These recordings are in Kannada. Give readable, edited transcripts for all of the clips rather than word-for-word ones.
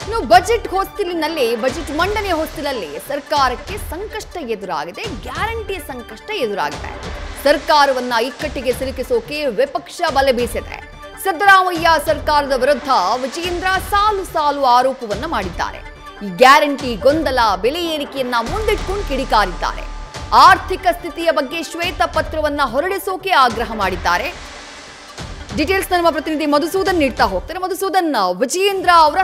ಇನ್ನು ಬಜೆಟ್ ಮಂಡನೆ ಹೊಸ್ತಿಲಲ್ಲಿ ಸರ್ಕಾರಕ್ಕೆ ಸಂಕಷ್ಟ ಎದುರಾಗಿದೆ, ಗ್ಯಾರಂಟಿ ಸಂಕಷ್ಟ ಎದುರಾಗಿದೆ. ಸರ್ಕಾರವನ್ನ ಇಕ್ಕಟ್ಟಿಗೆ ಸಿಲುಕಿಸೋಕೆ ವಿಪಕ್ಷ ಬಲೆ ಬೀಸಿದೆ. ಸಿದ್ದರಾಮಯ್ಯ ಸರ್ಕಾರದ ವಿರುದ್ಧ ವಿಜಯೇಂದ್ರ ಸಾಲು ಆರೋಪವನ್ನ ಮಾಡಿದ್ದಾರೆ. ಈ ಗ್ಯಾರಂಟಿ ಗೊಂದಲ, ಬೆಲೆ ಏರಿಕೆಯನ್ನ ಮುಂದಿಟ್ಕೊಂಡು ಕಿಡಿಕಾರಿದ್ದಾರೆ. ಆರ್ಥಿಕ ಸ್ಥಿತಿಯ ಬಗ್ಗೆ ಶ್ವೇತ ಪತ್ರವನ್ನ ಹೊರಡಿಸೋಕೆ ಆಗ್ರಹ ಮಾಡಿದ್ದಾರೆ. ಡೀಟೇಲ್ಸ್ ನಮ್ಮ ಪ್ರತಿನಿಧಿ ಮಧುಸೂದನ್ ನೀಡ್ತಾ ಹೋಗ್ತಾರೆ. ಮಧುಸೂದನ್, ವಿಜಯೇಂದ್ರ ಅವರ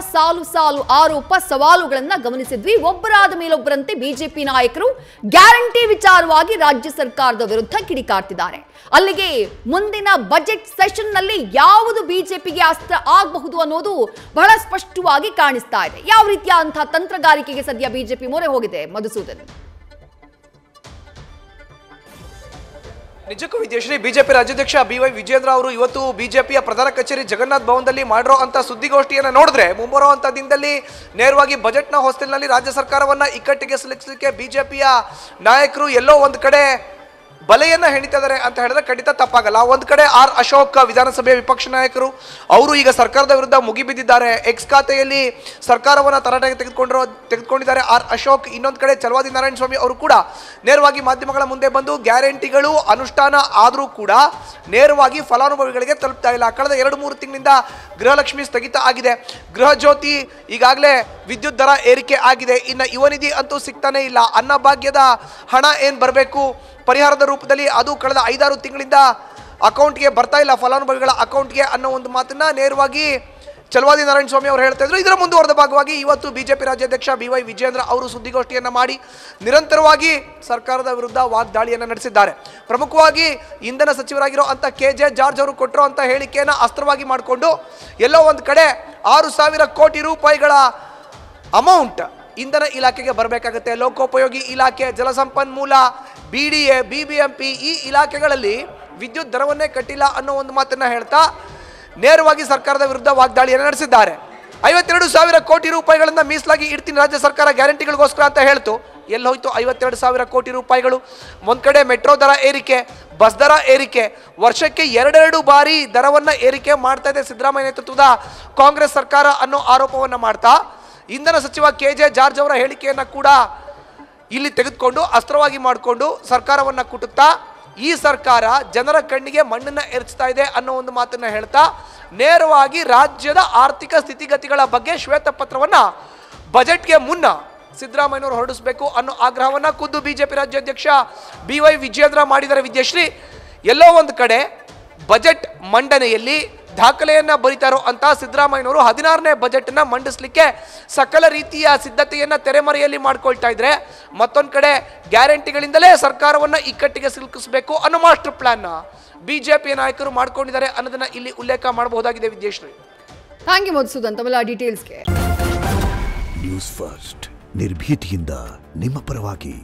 ಸಾಲು ಆರೋಪ ಸವಾಲುಗಳನ್ನ ಗಮನಿಸಿದ್ವಿ. ಒಬ್ಬರಾದ ಮೇಲೊಬ್ಬರಂತೆ ಬಿಜೆಪಿ ನಾಯಕರು ಗ್ಯಾರಂಟಿ ವಿಚಾರವಾಗಿ ರಾಜ್ಯ ಸರ್ಕಾರದ ವಿರುದ್ಧ ಕಿಡಿಕಾರ್ತಿದ್ದಾರೆ. ಅಲ್ಲಿಗೆ ಮುಂದಿನ ಬಜೆಟ್ ಸೆಷನ್ ನಲ್ಲಿ ಯಾವುದು ಬಿಜೆಪಿಗೆ ಅಸ್ತ್ರ ಆಗಬಹುದು ಅನ್ನೋದು ಬಹಳ ಸ್ಪಷ್ಟವಾಗಿ ಕಾಣಿಸ್ತಾ ಇದೆ. ಯಾವ ರೀತಿಯಾದಂತಹ ತಂತ್ರಗಾರಿಕೆಗೆ ಸದ್ಯ ಬಿಜೆಪಿ ಮೊರೆ ಹೋಗಿದೆ ಮಧುಸೂದನ್? ನಿಜಕ್ಕೂ ವಿದ್ಯಾಶ್ರೀ, ಬಿಜೆಪಿ ರಾಜ್ಯಾಧ್ಯಕ್ಷ BY ವಿಜಯೇಂದ್ರ ಅವರು ಇವತ್ತು ಬಿಜೆಪಿಯ ಪ್ರಧಾನ ಕಚೇರಿ ಜಗನ್ನಾಥ್ ಭವನದಲ್ಲಿ ಮಾಡಿರೋ ಅಂತ ಸುದ್ದಿಗೋಷ್ಠಿಯನ್ನು ನೋಡಿದ್ರೆ ಮುಂಬರುವಂತ ದಿನದಲ್ಲಿ ನೇರವಾಗಿ ಬಜೆಟ್ನ ಹೊಸ್ತಿಲಿನಲ್ಲಿ ರಾಜ್ಯ ಸರ್ಕಾರವನ್ನ ಇಕ್ಕಟ್ಟಿಗೆ ಸಿಲುಕಿಸಲಿಕ್ಕೆ ಬಿಜೆಪಿಯ ನಾಯಕರು ಎಲ್ಲೋ ಒಂದು ಕಡೆ ಬಲೆಯನ್ನ ಹೆಣಿತಿದ್ದಾರೆ ಅಂತ ಹೇಳಿದ್ರೆ ಖಂಡಿತ ತಪ್ಪಾಗಲ್ಲ. ಒಂದ್ ಕಡೆ ಆರ್ ಅಶೋಕ್ ವಿಧಾನಸಭೆಯ ವಿಪಕ್ಷ ನಾಯಕರು, ಅವರು ಈಗ ಸರ್ಕಾರದ ವಿರುದ್ಧ ಮುಗಿಬಿದ್ದಿದ್ದಾರೆ. ಎಕ್ಸ್ ಖಾತೆಯಲ್ಲಿ ಸರ್ಕಾರವನ್ನ ತರಾಟೆಗೆ ತೆಗೆದುಕೊಂಡಿದ್ದಾರೆ ಆರ್ ಅಶೋಕ್. ಇನ್ನೊಂದು ಕಡೆ ಚಲವಾದಿ ನಾರಾಯಣಸ್ವಾಮಿ ಅವರು ಕೂಡ ನೇರವಾಗಿ ಮಾಧ್ಯಮಗಳ ಮುಂದೆ ಬಂದು ಗ್ಯಾರಂಟಿಗಳು ಅನುಷ್ಠಾನ ಆದರೂ ಕೂಡ ನೇರವಾಗಿ ಫಲಾನುಭವಿಗಳಿಗೆ ತಲುಪ್ತಾ ಇಲ್ಲ. ಕಳೆದ 2-3 ತಿಂಗಳಿಂದ ಗೃಹಲಕ್ಷ್ಮಿ ಸ್ಥಗಿತ ಆಗಿದೆ. ಗೃಹ ಜ್ಯೋತಿ ಈಗಾಗಲೇ ವಿದ್ಯುತ್ ದರ ಏರಿಕೆ ಆಗಿದೆ. ಇನ್ನು ಯುವ ನಿಧಿ ಅಂತೂ ಸಿಗ್ತಾನೆ ಇಲ್ಲ. ಅನ್ನಭಾಗ್ಯದ ಹಣ ಏನ್ ಬರಬೇಕು ಪರಿಹಾರದ ರೂಪದಲ್ಲಿ ಅದು ಕಳೆದ 5-6 ತಿಂಗಳಿಂದ ಅಕೌಂಟ್ಗೆ ಬರ್ತಾ ಇಲ್ಲ, ಫಲಾನುಭವಿಗಳ ಅಕೌಂಟ್ಗೆ ಅನ್ನೋ ಒಂದು ಮಾತನ್ನ ನೇರವಾಗಿ ಚಲವಾದಿ ನಾರಾಯಣಸ್ವಾಮಿ ಅವರು ಹೇಳ್ತಾ ಇದ್ರು. ಇದರ ಮುಂದುವರೆದ ಭಾಗವಾಗಿ ಇವತ್ತು ಬಿಜೆಪಿ ರಾಜ್ಯಾಧ್ಯಕ್ಷ BY ವಿಜಯೇಂದ್ರ ಅವರು ಸುದ್ದಿಗೋಷ್ಠಿಯನ್ನು ಮಾಡಿ ನಿರಂತರವಾಗಿ ಸರ್ಕಾರದ ವಿರುದ್ಧ ವಾಗ್ದಾಳಿಯನ್ನು ನಡೆಸಿದ್ದಾರೆ. ಪ್ರಮುಖವಾಗಿ ಇಂಧನ ಸಚಿವರಾಗಿರೋ ಅಂತ KJ ಜಾರ್ಜ್ ಅವರು ಕೊಟ್ಟಿರೋ ಅಂತ ಹೇಳಿಕೆಯನ್ನು ಅಸ್ತ್ರವಾಗಿ ಮಾಡಿಕೊಂಡು ಎಲ್ಲೋ ಒಂದು ಕಡೆ 6,000 ಕೋಟಿ ರೂಪಾಯಿಗಳ ಅಮೌಂಟ್ ಇಂಧನ ಇಲಾಖೆಗೆ ಬರಬೇಕಾಗುತ್ತೆ. ಲೋಕೋಪಯೋಗಿ ಇಲಾಖೆ, ಜಲಸಂಪನ್ಮೂಲ, BDA, BBMP ಈ ಇಲಾಖೆಗಳಲ್ಲಿ ವಿದ್ಯುತ್ ದರವನ್ನೇ ಕಟ್ಟಿಲ್ಲ ಅನ್ನೋ ಒಂದು ಮಾತನ್ನ ಹೇಳ್ತಾ ನೇರವಾಗಿ ಸರ್ಕಾರದ ವಿರುದ್ಧ ವಾಗ್ದಾಳಿಯನ್ನು ನಡೆಸಿದ್ದಾರೆ. 52,000 ಕೋಟಿ ರೂಪಾಯಿಗಳನ್ನ ಮೀಸಲಾಗಿ ಇಡ್ತೀನಿ ರಾಜ್ಯ ಸರ್ಕಾರ ಗ್ಯಾರಂಟಿಗಳಿಗೋಸ್ಕರ ಅಂತ ಹೇಳ್ತು. ಎಲ್ಲಿ ಹೋಯ್ತು 52,000 ಕೋಟಿ ರೂಪಾಯಿಗಳು? ಒಂದ್ ಕಡೆ ಮೆಟ್ರೋ ದರ ಏರಿಕೆ, ಬಸ್ ದರ ಏರಿಕೆ, ವರ್ಷಕ್ಕೆ 2 ಬಾರಿ ದರವನ್ನ ಏರಿಕೆ ಮಾಡ್ತಾ ಇದೆ ಸಿದ್ದರಾಮಯ್ಯ ನೇತೃತ್ವದ ಕಾಂಗ್ರೆಸ್ ಸರ್ಕಾರ ಅನ್ನೋ ಆರೋಪವನ್ನ ಮಾಡ್ತಾ ಇಂಧನ ಸಚಿವ KJ ಜಾರ್ಜ್ ಅವರ ಹೇಳಿಕೆಯನ್ನ ಕೂಡ ಇಲ್ಲಿ ತೆಗೆದುಕೊಂಡು ಅಸ್ತ್ರವಾಗಿ ಮಾಡಿಕೊಂಡು ಸರ್ಕಾರವನ್ನ ಕುಟುಕ್ತಾ ಈ ಸರ್ಕಾರ ಜನರ ಕಣ್ಣಿಗೆ ಮಣ್ಣನ್ನ ಎರಚ್ತಾ ಇದೆ ಅನ್ನೋ ಒಂದು ಮಾತನ್ನ ಹೇಳ್ತಾ ನೇರವಾಗಿ ರಾಜ್ಯದ ಆರ್ಥಿಕ ಸ್ಥಿತಿಗತಿಗಳ ಬಗ್ಗೆ ಶ್ವೇತಪತ್ರವನ್ನ ಬಜೆಟ್ಗೆ ಮುನ್ನ ಸಿದ್ದರಾಮಯ್ಯನವರು ಹೊರಡಿಸಬೇಕು ಅನ್ನೋ ಆಗ್ರಹವನ್ನ ಖುದ್ದು ಬಿಜೆಪಿ ರಾಜ್ಯಾಧ್ಯಕ್ಷ BY ವಿಜಯೇಂದ್ರ ಮಾಡಿದರೆ. ವಿದ್ಯಾಶ್ರೀ, ಎಲ್ಲೋ ಒಂದು ಕಡೆ ಬಜೆಟ್ ಮಂಡನೆಯಲ್ಲಿ ದಾಖಲೆಯನ್ನ ಬರೀತಾರೋ ಅಂತ ಸಿದ್ದರಾಮಯ್ಯನವರು 16ನೇ ಬಜೆಟ್ ನ ಮಂಡಿಸಲಿಕ್ಕೆ ಸಕಲ ರೀತಿಯ ಸಿದ್ಧತೆಯನ್ನ ತೆರೆಮರೆಯಲ್ಲಿ ಮಾಡ್ಕೊಳ್ತಾ ಇದ್ರೆ, ಮತ್ತೊಂದು ಕಡೆ ಗ್ಯಾರಂಟಿಗಳಿಂದಲೇ ಸರ್ಕಾರವನ್ನ ಇಕ್ಕಟ್ಟಿಗೆ ಸಿಲುಕಿಸಬೇಕು ಅನ್ನೋ ಮಾಸ್ಟರ್ ಪ್ಲಾನ್ ಬಿಜೆಪಿ ನಾಯಕರು ಮಾಡ್ಕೊಂಡಿದ್ದಾರೆ ಅನ್ನೋದನ್ನ ಇಲ್ಲಿ ಉಲ್ಲೇಖ ಮಾಡಬಹುದಾಗಿದೆ. ವಿದ್ಯಾಶ್ರೀ, ಥ್ಯಾಂಕ್ ಯು ಮಧುಸೂದನ್ ತಮ್ಮ ಡೀಟೇಲ್ಸ್ಗೆ. ನ್ಯೂಸ್ ಫಸ್ಟ್ ನಿರ್ಭೀತಿಯಿಂದ ನಿಮ್ಮ ಪರವಾಗಿ.